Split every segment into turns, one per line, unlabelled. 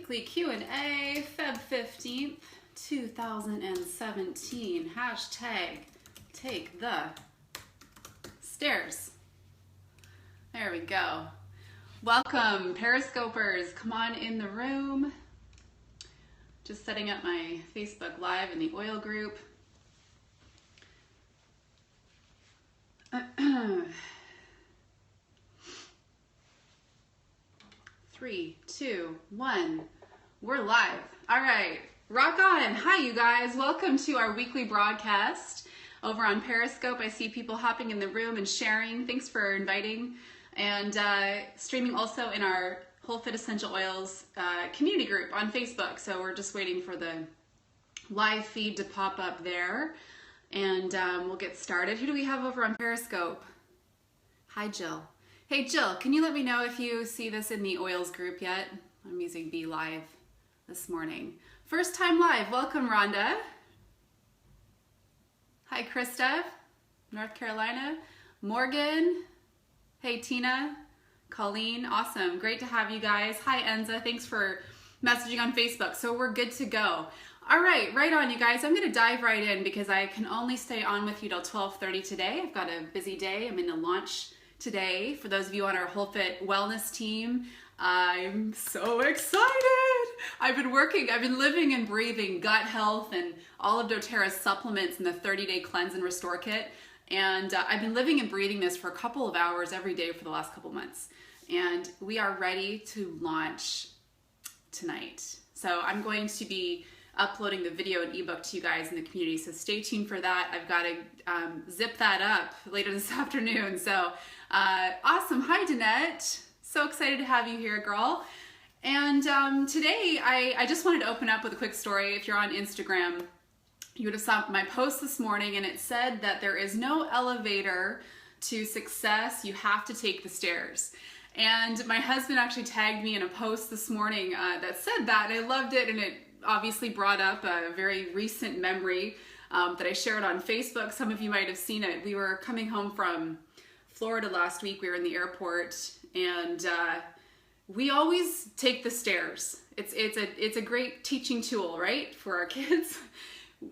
Weekly Q&A, Feb 15th, 2017. Hashtag take the stairs. There we go. Welcome, Periscopers. Come on in the room. Just setting up my Facebook Live in the oil group. Three, two, one. We're live. All right, rock on. Hi, you guys. Welcome to our weekly broadcast over on Periscope. I see people hopping in the room and sharing. Thanks for inviting. And streaming also in our Whole Fit Essential Oils community group on Facebook. So we're just waiting for the live feed to pop up there. And we'll get started. Who do we have over on Periscope? Hi, Jill. Hey, Jill, can you let me know if you see this in the oils group yet? I'm using Be Live this morning. First time live. Welcome, Rhonda. Hi, Krista, North Carolina. Morgan. Hey, Tina. Colleen. Awesome. Great to have you guys. Hi, Enza. Thanks for messaging on Facebook. So we're good to go. All right, right on, you guys. I'm going to dive right in because I can only stay on with you till 12:30 today. I've got a busy day. I'm in a launch today. For those of you on our Whole Fit Wellness team, I'm so excited. I've been living and breathing gut health and all of doTERRA's supplements in the 30-day cleanse and restore kit. And I've been living and breathing this for a couple of hours every day for the last couple months. And we are ready to launch tonight. So I'm going to be uploading the video and ebook to you guys in the community. So stay tuned for that. I've got to zip that up later this afternoon. So awesome. Hi, Danette. So excited to have you here, girl. And today I just wanted to open up with a quick story. If you're on Instagram, you would have saw my post this morning, and it said that there is no elevator to success. You have to take the stairs. And my husband actually tagged me in a post this morning that said that, and I loved it, and it obviously brought up a very recent memory that I shared on Facebook. Some of you might have seen it. We were coming home from Florida last week. We were in the airport, and we always take the stairs. It's a great teaching tool, right, for our kids.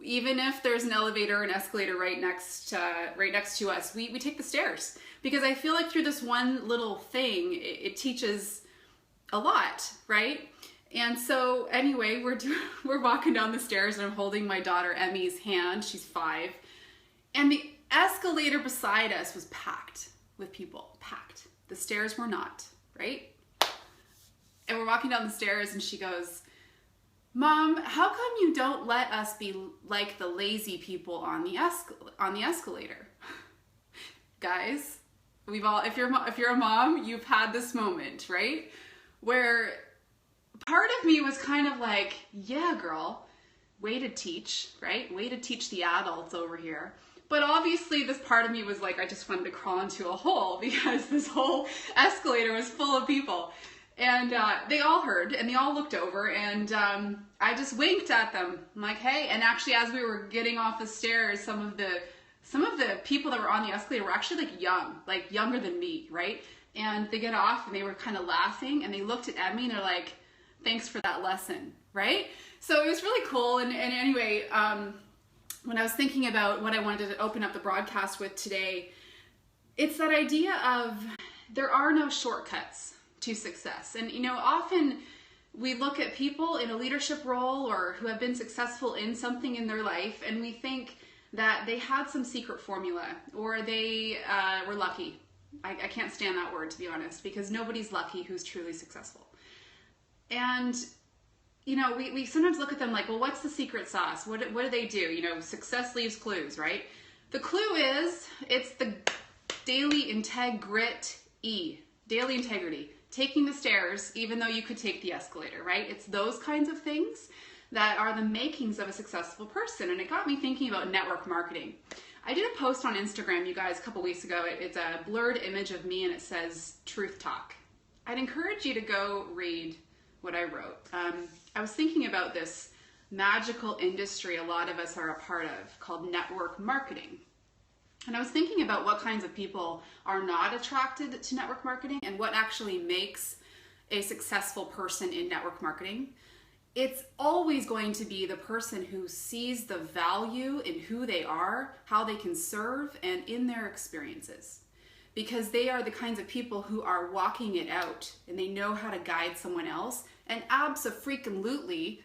Even if there's an elevator or an escalator right next to us, we take the stairs, because I feel like through this one little thing, it teaches a lot, right? And so anyway, we're walking down the stairs, and I'm holding my daughter Emmy's hand. She's 5, and the escalator beside us was packed with people. Packed. The stairs were not, right? And we're walking down the stairs, and she goes, "Mom, how come you don't let us be like the lazy people on the escalator?" Guys, if you're a mom, you've had this moment, right? Where part of me was kind of like, yeah, girl, way to teach, right? Way to teach the adults over here. But obviously this part of me was like, I just wanted to crawl into a hole, because this whole escalator was full of people. And they all heard, and they all looked over, and I just winked at them. I'm like, hey. And actually, as we were getting off the stairs, some of the people that were on the escalator were actually like younger than me, right? And they get off, and they were kind of laughing, and they looked at me, and they're like, "Thanks for that lesson," right? So it was really cool. And anyway, when I was thinking about what I wanted to open up the broadcast with today, it's that idea of there are no shortcuts to success. And often we look at people in a leadership role or who have been successful in something in their life, and we think that they had some secret formula, or they were lucky. I can't stand that word, to be honest, because nobody's lucky who's truly successful. And we sometimes look at them like, well, what's the secret sauce? What do they do? Success leaves clues, right? The clue is, it's the daily daily integrity. Taking the stairs, even though you could take the escalator, right? It's those kinds of things that are the makings of a successful person. And it got me thinking about network marketing. I did a post on Instagram, you guys, a couple weeks ago. It's a blurred image of me, and it says truth talk. I'd encourage you to go read what I wrote. I was thinking about this magical industry a lot of us are a part of, called network marketing. And I was thinking about what kinds of people are not attracted to network marketing and what actually makes a successful person in network marketing. it's always going to be the person who sees the value in who they are, how they can serve, and in their experiences. Because they are the kinds of people who are walking it out and they know how to guide someone else. And abso-freaking-lutely,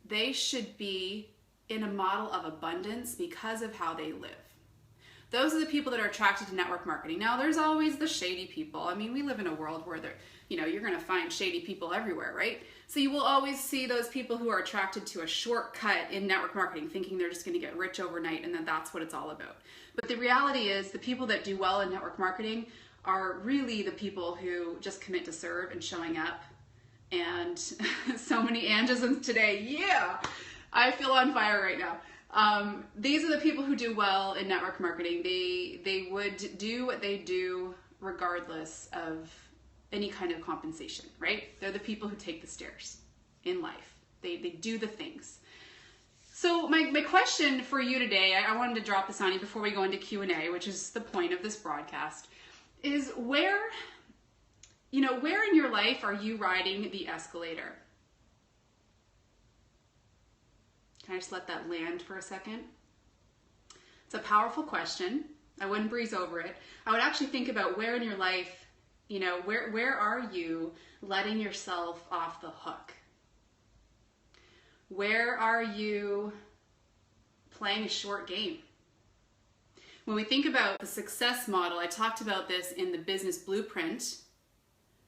they should be in a model of abundance because of how they live. Those are the people that are attracted to network marketing. Now, there's always the shady people. I mean, we live in a world where you're going to find shady people everywhere, right? So you will always see those people who are attracted to a shortcut in network marketing, thinking they're just going to get rich overnight and that that's what it's all about. But the reality is the people that do well in network marketing are really the people who just commit to serve and showing up. And so many angisms today. Yeah, I feel on fire right now. These are the people who do well in network marketing. They would do what they do regardless of any kind of compensation, right? They're the people who take the stairs in life. They do the things. So my question for you today, I wanted to drop this on you before we go into Q&A, which is the point of this broadcast, is where in your life are you riding the escalator? Can I just let that land for a second? It's a powerful question. I wouldn't breeze over it. I would actually think about where in your life, where are you letting yourself off the hook? Where are you playing a short game? When we think about the success model, I talked about this in the business blueprint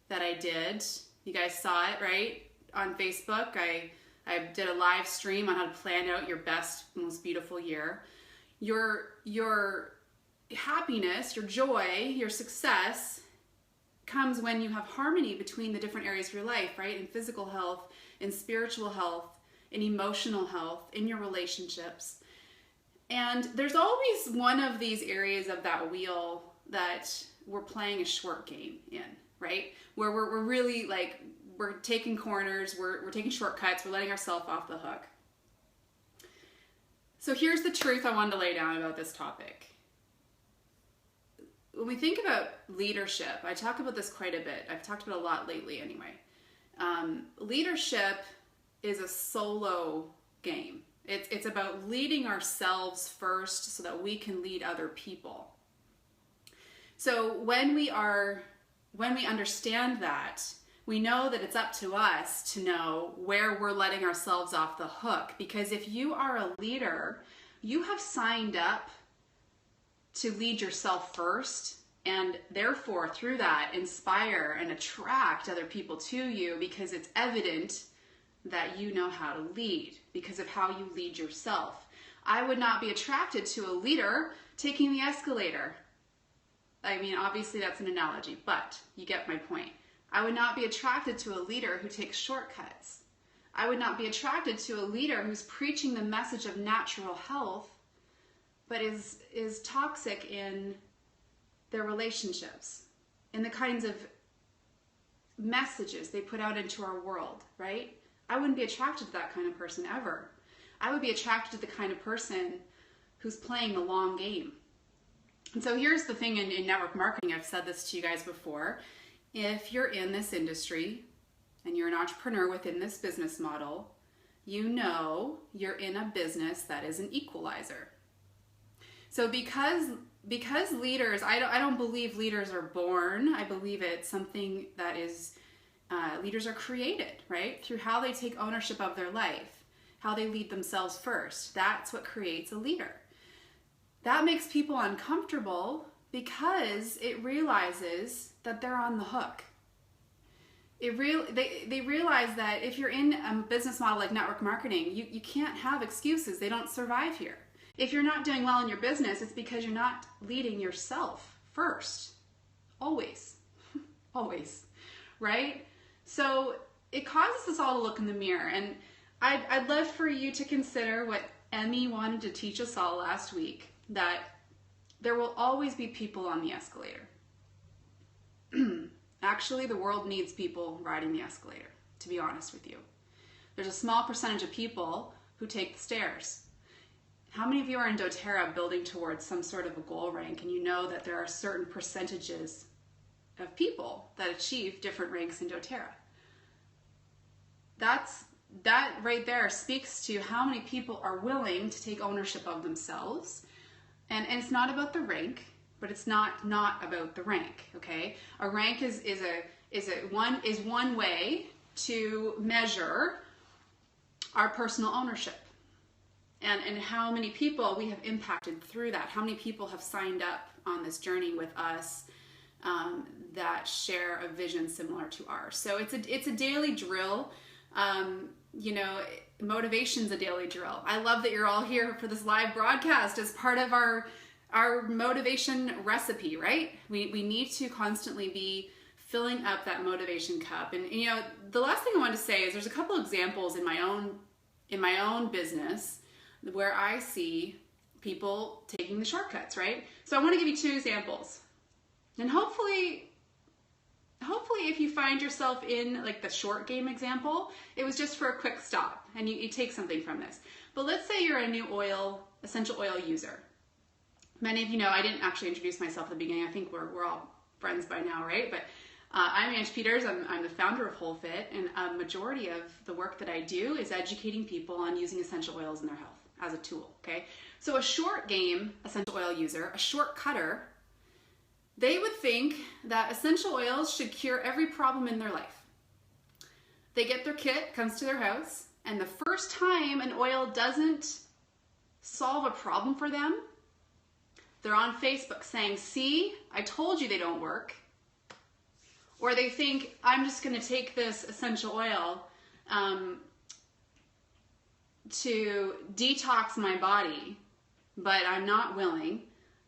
that I did. You guys saw it, right? On Facebook, I did a live stream on how to plan out your best, most beautiful year. Your happiness, your joy, your success comes when you have harmony between the different areas of your life, right? In physical health, in spiritual health, in emotional health, in your relationships. And there's always one of these areas of that wheel that we're playing a short game in, right? Where we're really we're taking corners, we're taking shortcuts, we're letting ourselves off the hook. So here's the truth I wanted to lay down about this topic. When we think about leadership, I talk about this quite a bit. I've talked about it a lot lately anyway. Leadership is a solo game. It's about leading ourselves first so that we can lead other people. So when we understand that, we know that it's up to us to know where we're letting ourselves off the hook. Because if you are a leader, you have signed up to lead yourself first, and therefore through that inspire and attract other people to you, because it's evident that you know how to lead because of how you lead yourself. I would not be attracted to a leader taking the escalator. I mean, obviously that's an analogy, but you get my point. I would not be attracted to a leader who takes shortcuts. I would not be attracted to a leader who's preaching the message of natural health, but is toxic in their relationships, in the kinds of messages they put out into our world, right? I wouldn't be attracted to that kind of person ever. I would be attracted to the kind of person who's playing the long game. And so here's the thing in network marketing, I've said this to you guys before. If you're in this industry and you're an entrepreneur within this business model, you know you're in a business that is an equalizer. So because leaders, I don't believe leaders are born. I believe it's something that is, leaders are created, right? Through how they take ownership of their life, how they lead themselves first. That's what creates a leader. That makes people uncomfortable because it realizes that they're on the hook. They realize that if you're in a business model like network marketing, you can't have excuses. They don't survive here. If you're not doing well in your business, it's because you're not leading yourself first. Always. Always. Right? So it causes us all to look in the mirror. And I'd love for you to consider what Emmy wanted to teach us all last week, that there will always be people on the escalator. Actually, the world needs people riding the escalator, to be honest with you. There's a small percentage of people who take the stairs. How many of you are in doTERRA building towards some sort of a goal rank, and you know that there are certain percentages of people that achieve different ranks in doTERRA? That's that right there speaks to how many people are willing to take ownership of themselves. And it's not about the rank, but it's not about the rank, okay? A rank is one way to measure our personal ownership and how many people we have impacted through that, how many people have signed up on this journey with us that share a vision similar to ours. So it's a daily drill. You know, motivation's a daily drill. I love that you're all here for this live broadcast as part of our motivation recipe, right? We need to constantly be filling up that motivation cup. And you know, the last thing I want to say is there's a couple examples in my own business where I see people taking the shortcuts, right? So I want to give you 2 examples. And hopefully if you find yourself in like the short game example, it was just for a quick stop and you take something from this. But let's say you're a new essential oil user. Many of you know I didn't actually introduce myself at the beginning. I think we're all friends by now, right? But I'm Ange Peters. I'm the founder of Whole Fit, and a majority of the work that I do is educating people on using essential oils in their health as a tool, okay? So a short game essential oil user, a short cutter, they would think that essential oils should cure every problem in their life. They get their kit, comes to their house, and the first time an oil doesn't solve a problem for them, they're on Facebook saying, see, I told you they don't work. Or they think, I'm just going to take this essential oil to detox my body, but I'm not willing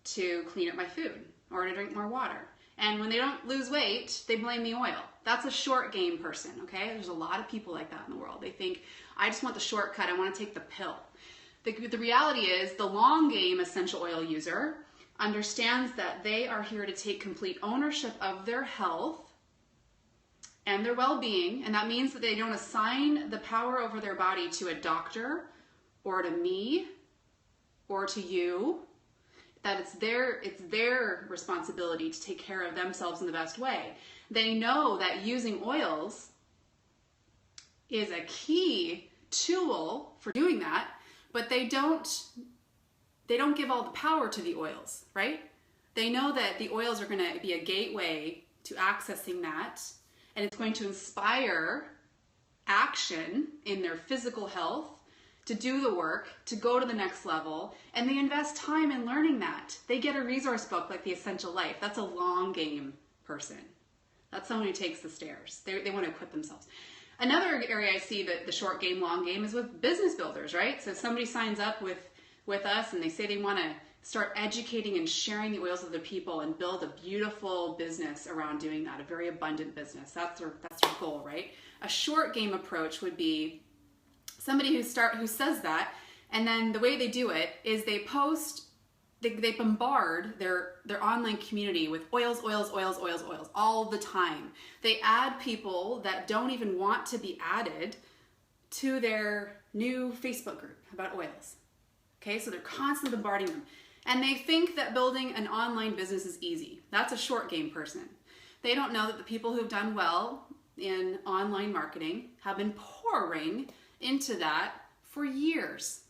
to clean up my food or to drink more water. And when they don't lose weight, they blame the oil. That's a short game person, okay? There's a lot of people like that in the world. They think, I just want the shortcut, I want to take the pill. The reality is the long game essential oil user understands that they are here to take complete ownership of their health and their well-being, and that means that they don't assign the power over their body to a doctor or to me or to you, that it's their responsibility to take care of themselves in the best way. They know that using oils is a key tool for doing that, but they don't give all the power to the oils, right? They know that the oils are going to be a gateway to accessing that, and it's going to inspire action in their physical health to do the work, to go to the next level, and they invest time in learning that. They get a resource book like The Essential Life. That's a long game person. That's someone who takes the stairs. They want to equip themselves. Another area I see the short game, long game is with business builders, right? So somebody signs up with us and they say they want to start educating and sharing the oils of their people and build a beautiful business around doing that, a very abundant business. That's their goal, right? A short game approach would be somebody who says that, and then the way they do it is they bombard their online community with oils all the time. They add people that don't even want to be added to their new Facebook group about oils. Okay, so they're constantly bombarding them. And they think that building an online business is easy. That's a short game person. They don't know that the people who've done well in online marketing have been pouring into that for years.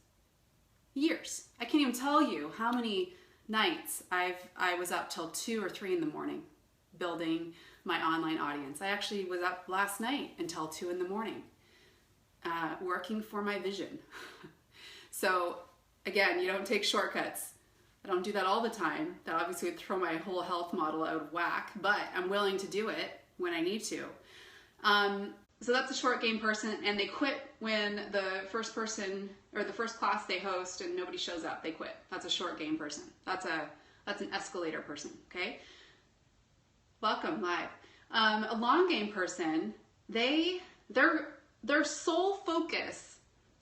Years. I can't even tell you how many nights I was up till 2 or 3 in the morning building my online audience. I actually was up last night until 2 in the morning working for my vision. So again, you don't take shortcuts. I don't do that all the time. That obviously would throw my whole health model out of whack, but I'm willing to do it when I need to. So that's a short game person, and they quit when the first person or the first class they host and nobody shows up. They quit. That's a short game person. That's an escalator person. Okay. Welcome live. A long game person, their sole focus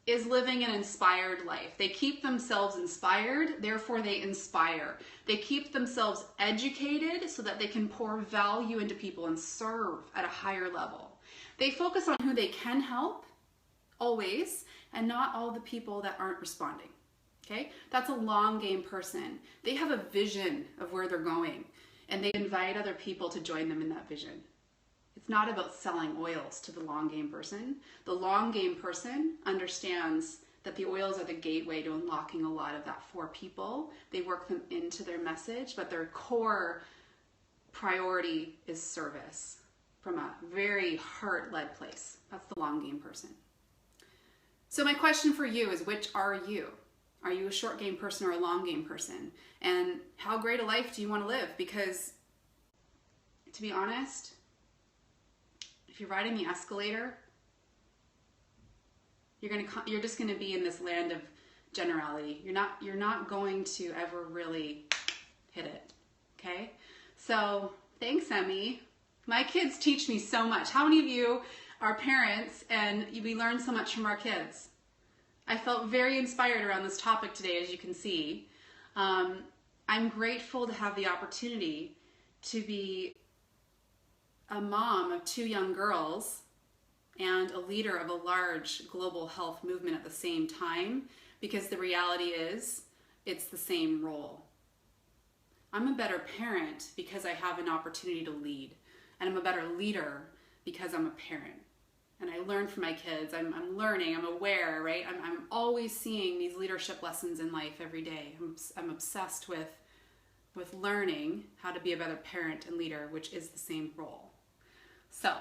is living an inspired life. They keep themselves inspired, therefore they inspire. They keep themselves educated so that they can pour value into people and serve at a higher level. They focus on who they can help, always, and not all the people that aren't responding. Okay? That's a long game person. They have a vision of where they're going, and they invite other people to join them in that vision. It's not about selling oils to the long game person. The long game person understands that the oils are the gateway to unlocking a lot of that for people. They work them into their message, but their core priority is service from a very heart-led place. That's the long game person. So my question for you is, which are you? Are you a short game person or a long game person? And how great a life do you want to live? Because to be honest, if you're riding the escalator, you're just gonna be in this land of generality. You're not going to ever really hit it. Okay? So thanks, Emmy. My kids teach me so much. How many of you are parents and we learn so much from our kids? I felt very inspired around this topic today, as you can see. I'm grateful to have the opportunity to be a mom of 2 young girls and a leader of a large global health movement at the same time, because the reality is it's the same role. I'm a better parent because I have an opportunity to lead, and I'm a better leader because I'm a parent. And I learn from my kids. I'm learning, I'm aware, right? I'm always seeing these leadership lessons in life every day. I'm obsessed with learning how to be a better parent and leader, which is the same role. So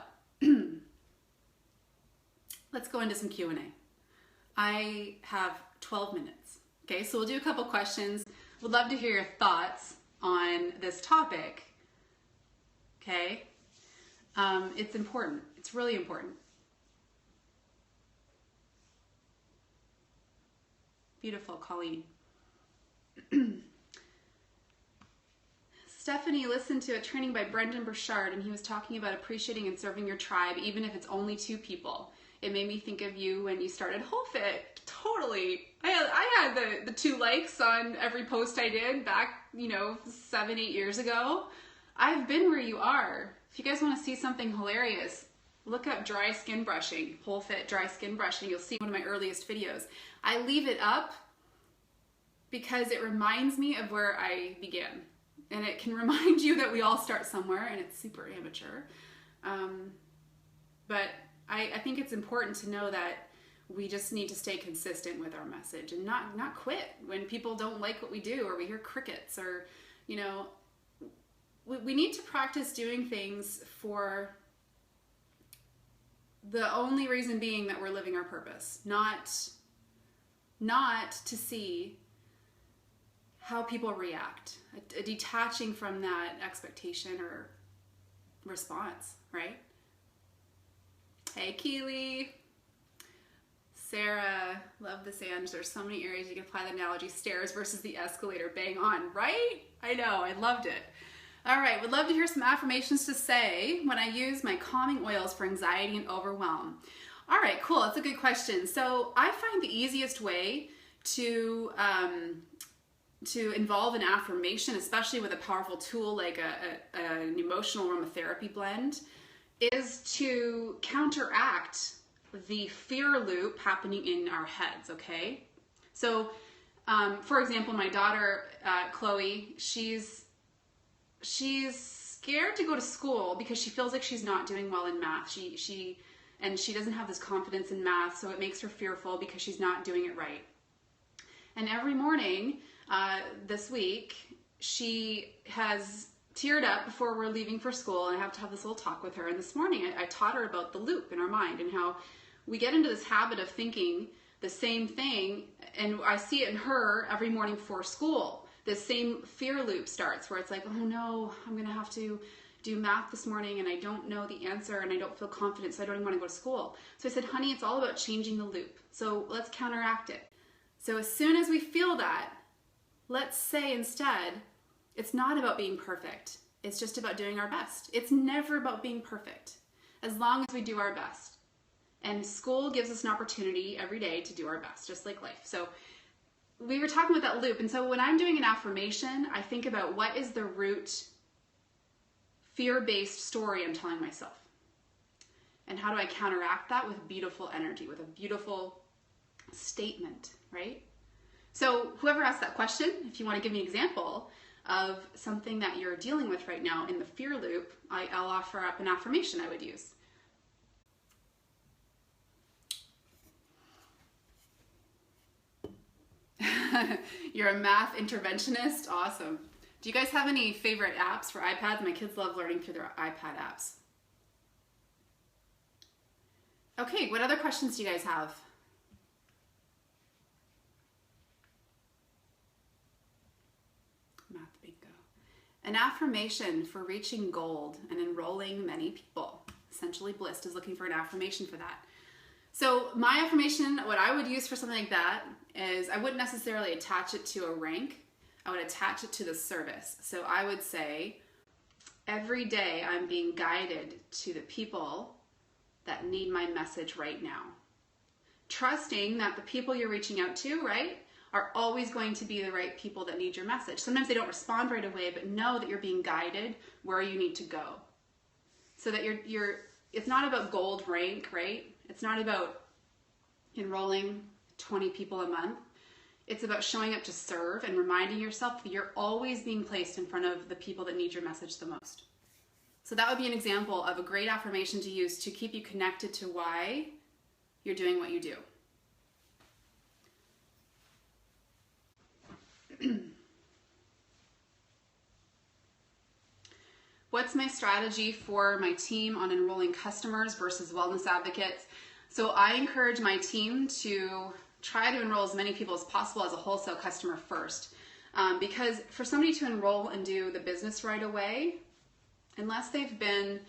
let's go into some Q&A. I have 12 minutes. Okay, so we'll do a couple questions. Would love to hear your thoughts on this topic. Okay, it's important. It's really important. Beautiful, Colleen. Stephanie listened to a training by Brendan Burchard, and he was talking about appreciating and serving your tribe, even if it's only 2 people. It made me think of you when you started WholeFit. Totally. I had the 2 likes on every post I did back, 7, 8 years ago. I've been where you are. If you guys want to see something hilarious, look up dry skin brushing, WholeFit dry skin brushing. You'll see one of my earliest videos. I leave it up because it reminds me of where I began. And it can remind you that we all start somewhere, and it's super amateur. But I think it's important to know that we just need to stay consistent with our message and not quit when people don't like what we do, or we hear crickets, or, we need to practice doing things for the only reason being that we're living our purpose, not to see how people react, a detaching from that expectation or response, right? Hey, Keely. Sarah, love this, Ange. There's so many areas you can apply the analogy, stairs versus the escalator, bang on, right? I know, I loved it. All right, would love to hear some affirmations to say when I use my calming oils for anxiety and overwhelm. All right, cool, that's a good question. So I find the easiest way to involve an affirmation, especially with a powerful tool like an emotional aromatherapy blend, is to counteract the fear loop happening in our heads, okay? So, for example, my daughter, Chloe, she's scared to go to school because she feels like she's not doing well in math. She doesn't have this confidence in math, so it makes her fearful because she's not doing it right. And every morning this week, she has teared up before we're leaving for school, and I have to have this little talk with her. And this morning, I taught her about the loop in our mind and how we get into this habit of thinking the same thing, and I see it in her every morning before school. This same fear loop starts where it's like, oh no, I'm gonna have to do math this morning and I don't know the answer and I don't feel confident, so I don't even want to go to school. So I said, honey, it's all about changing the loop. So let's counteract it. So as soon as we feel that, let's say instead, it's not about being perfect. It's just about doing our best. It's never about being perfect, as long as we do our best. And school gives us an opportunity every day to do our best, just like life. So we were talking about that loop. And so when I'm doing an affirmation, I think about what is the root fear-based story I'm telling myself. And how do I counteract that with beautiful energy, with a beautiful statement, right? So whoever asked that question, if you want to give me an example of something that you're dealing with right now in the fear loop, I'll offer up an affirmation I would use. You're a math interventionist? Awesome. Do you guys have any favorite apps for iPads? My kids love learning through their iPad apps. Okay, what other questions do you guys have? Math bingo. An affirmation for reaching gold and enrolling many people. Essentially Bliss is looking for an affirmation for that. So my affirmation, what I would use for something like that is I wouldn't necessarily attach it to a rank. I would attach it to the service. So I would say, every day I'm being guided to the people that need my message right now. Trusting that the people you're reaching out to, right, are always going to be the right people that need your message. Sometimes they don't respond right away, but know that you're being guided where you need to go. So that it's not about gold rank, right? It's not about enrolling 20 people a month. It's about showing up to serve and reminding yourself that you're always being placed in front of the people that need your message the most. So that would be an example of a great affirmation to use to keep you connected to why you're doing what you do. What's my strategy for my team on enrolling customers versus wellness advocates? So I encourage my team to try to enroll as many people as possible as a wholesale customer first. Because for somebody to enroll and do the business right away, unless they've been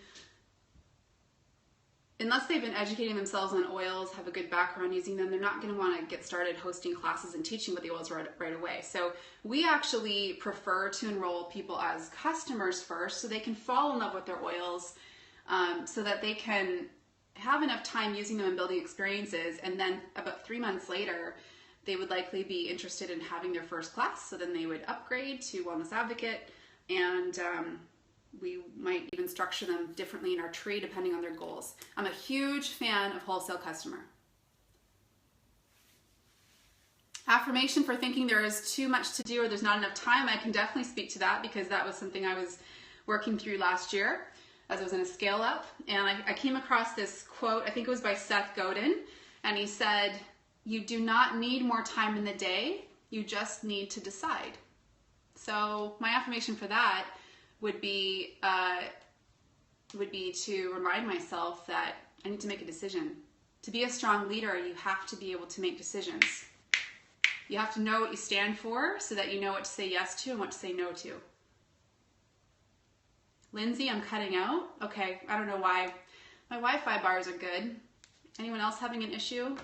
educating themselves on oils, have a good background using them, they're not going to want to get started hosting classes and teaching with the oils right away. So we actually prefer to enroll people as customers first so they can fall in love with their oils, so that they can have enough time using them and building experiences, and then about 3 months later they would likely be interested in having their first class, so then they would upgrade to Wellness Advocate, and we might even structure them differently in our tree depending on their goals. I'm a huge fan of wholesale customer. Affirmation for thinking there is too much to do or there's not enough time. I can definitely speak to that because that was something I was working through last year as I was in a scale up. And I came across this quote, I think it was by Seth Godin, and he said, "You do not need more time in the day, you just need to decide." So my affirmation for that would be to remind myself that I need to make a decision. To be a strong leader, you have to be able to make decisions. You have to know what you stand for so that you know what to say yes to and what to say no to. Lindsay, I'm cutting out. Okay, I don't know why. My Wi-Fi bars are good. Anyone else having an issue?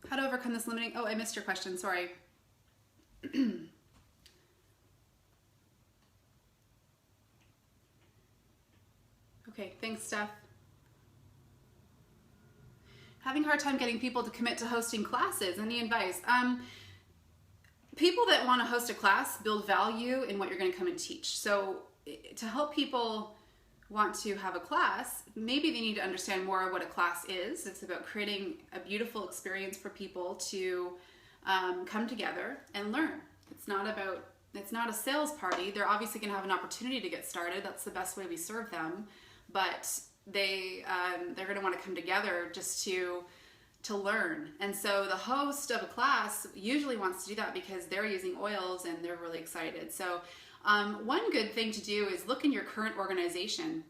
How to overcome this limiting... Oh, I missed your question, sorry. Okay, thanks, Steph. Having a hard time getting people to commit to hosting classes. Any advice? People that want to host a class build value in what you're going to come and teach. So to help people want to have a class, maybe they need to understand more what a class is. It's about creating a beautiful experience for people to come together and learn. It's not a sales party. They're obviously going to have an opportunity to get started. That's the best way we serve them. But they're going to want to come together just to learn. And so the host of a class usually wants to do that because they're using oils and they're really excited. So one good thing to do is look in your current organization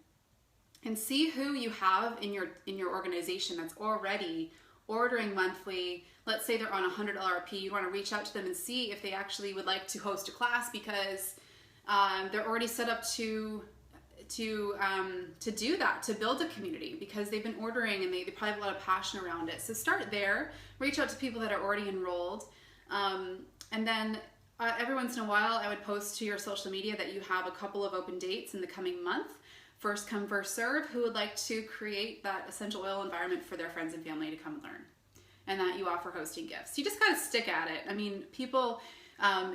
and see who you have in your organization that's already ordering monthly. Let's say they're on $100 RP. You want to reach out to them and see if they actually would like to host a class because they're already set up to do that, to build a community because they've been ordering and they probably have a lot of passion around it. So start there, reach out to people that are already enrolled, and then every once in a while I would post to your social media that you have a couple of open dates in the coming month. First come, first serve, who would like to create that essential oil environment for their friends and family to come and learn, and that you offer hosting gifts. You just gotta stick at it. I mean, people,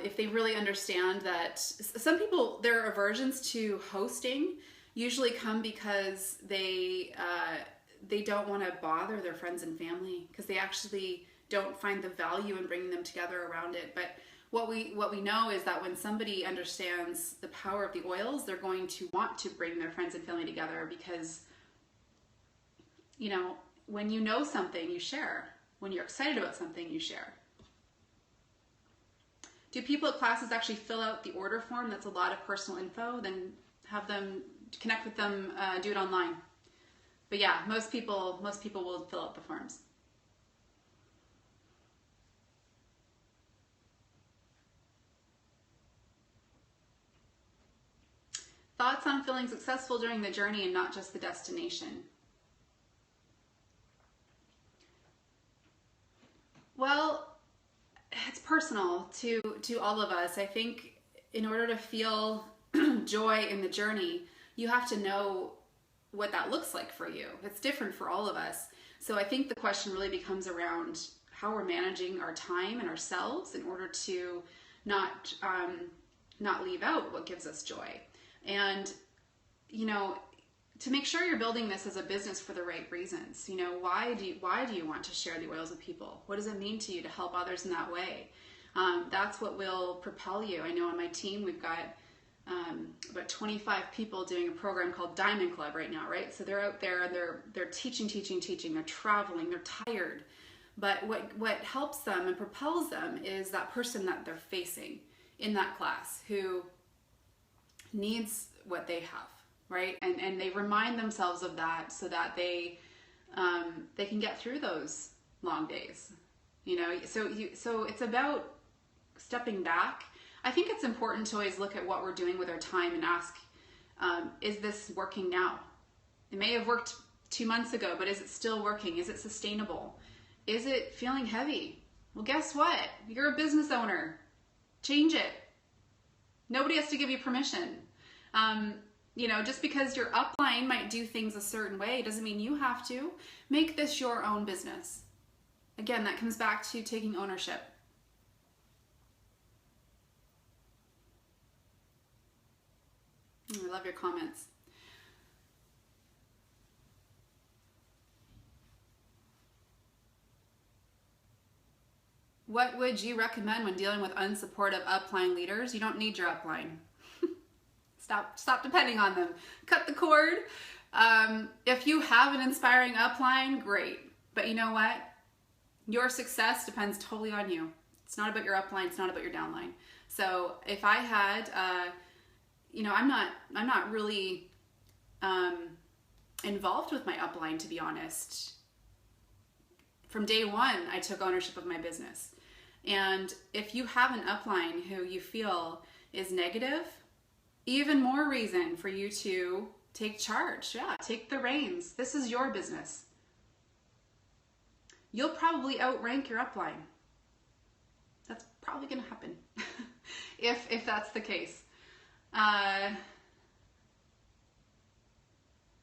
if they really understand that, some people, there are aversions to hosting usually come because they don't want to bother their friends and family, because they actually don't find the value in bringing them together around it. But what we know is that when somebody understands the power of the oils, they're going to want to bring their friends and family together, because, you know, when you know something, you share. When you're excited about something, you share. Do people at classes actually fill out the order form? That's a lot of personal info. Then have them connect with them, do it online. But yeah, most people will fill out the forms. Thoughts on feeling successful during the journey and not just the destination? Well, it's personal to all of us. I think in order to feel joy in the journey, you have to know what that looks like for you. It's different for all of us. So I think the question really becomes around how we're managing our time and ourselves in order to not leave out what gives us joy. And, you know, to make sure you're building this as a business for the right reasons. You know, why do you want to share the oils with people? What does it mean to you to help others in that way? That's what will propel you. I know on my team we've got about 25 people doing a program called Diamond Club right now, right? So they're out there and they're teaching, they're traveling, they're tired. But what helps them and propels them is that person that they're facing in that class who needs what they have, right? And they remind themselves of that so that they can get through those long days, you know. So it's about stepping back. I think it's important to always look at what we're doing with our time and ask, is this working now? It may have worked 2 months ago, but is it still working? Is it sustainable? Is it feeling heavy? Well, guess what? You're a business owner. Change it. Nobody has to give you permission. You know, just because your upline might do things a certain way doesn't mean you have to. Make this your own business. Again, that comes back to taking ownership. I love your comments. What would you recommend when dealing with unsupportive upline leaders? You don't need your upline. Stop depending on them. Cut the cord. If you have an inspiring upline, great. But you know what? Your success depends totally on you. It's not about your upline. It's not about your downline. So if I had, you know, I'm not really involved with my upline, to be honest. From day one, I took ownership of my business. And if you have an upline who you feel is negative, even more reason for you to take charge. Yeah, take the reins. This is your business. You'll probably outrank your upline. That's probably going to happen if that's the case.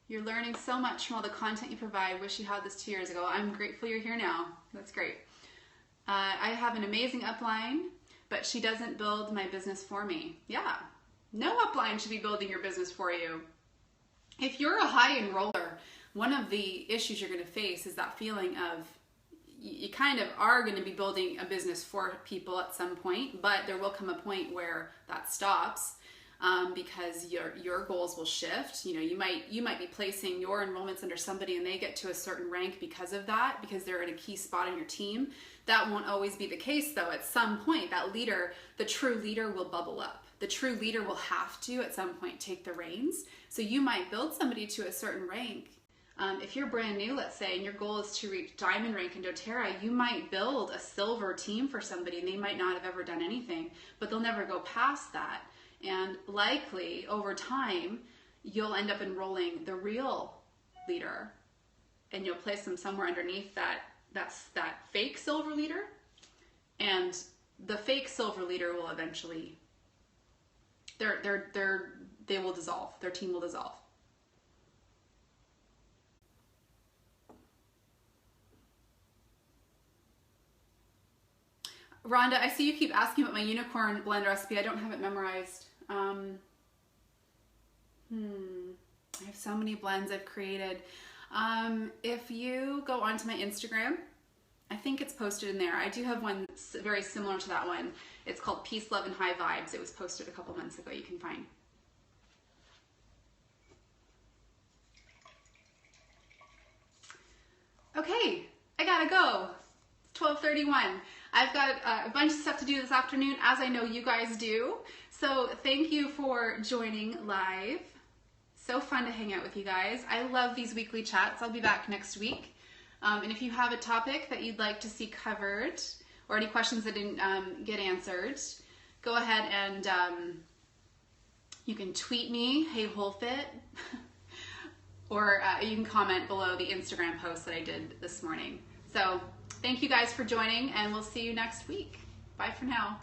You're learning so much from all the content you provide. Wish you had this 2 years ago. I'm grateful you're here now. That's great. I have an amazing upline, but she doesn't build my business for me. Yeah, no upline should be building your business for you. If you're a high enroller, one of the issues you're going to face is that feeling of you kind of are going to be building a business for people at some point, but there will come a point where that stops. Because your goals will shift. You know, you might be placing your enrollments under somebody and they get to a certain rank because of that, because they're in a key spot in your team. That won't always be the case though. At some point, that leader, the true leader, will bubble up. The true leader will have to at some point take the reins. So you might build somebody to a certain rank. If you're brand new, let's say, and your goal is to reach diamond rank in doTERRA, you might build a silver team for somebody and they might not have ever done anything, but they'll never go past that. And likely over time, you'll end up enrolling the real leader and you'll place them somewhere underneath that fake silver leader. And the fake silver leader will eventually, they will dissolve. Their team will dissolve. Rhonda, I see you keep asking about my unicorn blend recipe. I don't have it memorized. I have so many blends I've created. If you go onto my Instagram, I think it's posted in there. I do have one very similar to that one. It's called Peace, Love, and High Vibes. It was posted a couple months ago. You can find. Okay, I gotta go. It's 12:31. I've got a bunch of stuff to do this afternoon, as I know you guys do. So thank you for joining live. So fun to hang out with you guys. I love these weekly chats. I'll be back next week. And if you have a topic that you'd like to see covered, or any questions that didn't get answered, go ahead and you can tweet me, hey WholeFit, or you can comment below the Instagram post that I did this morning. So thank you guys for joining, and we'll see you next week. Bye for now.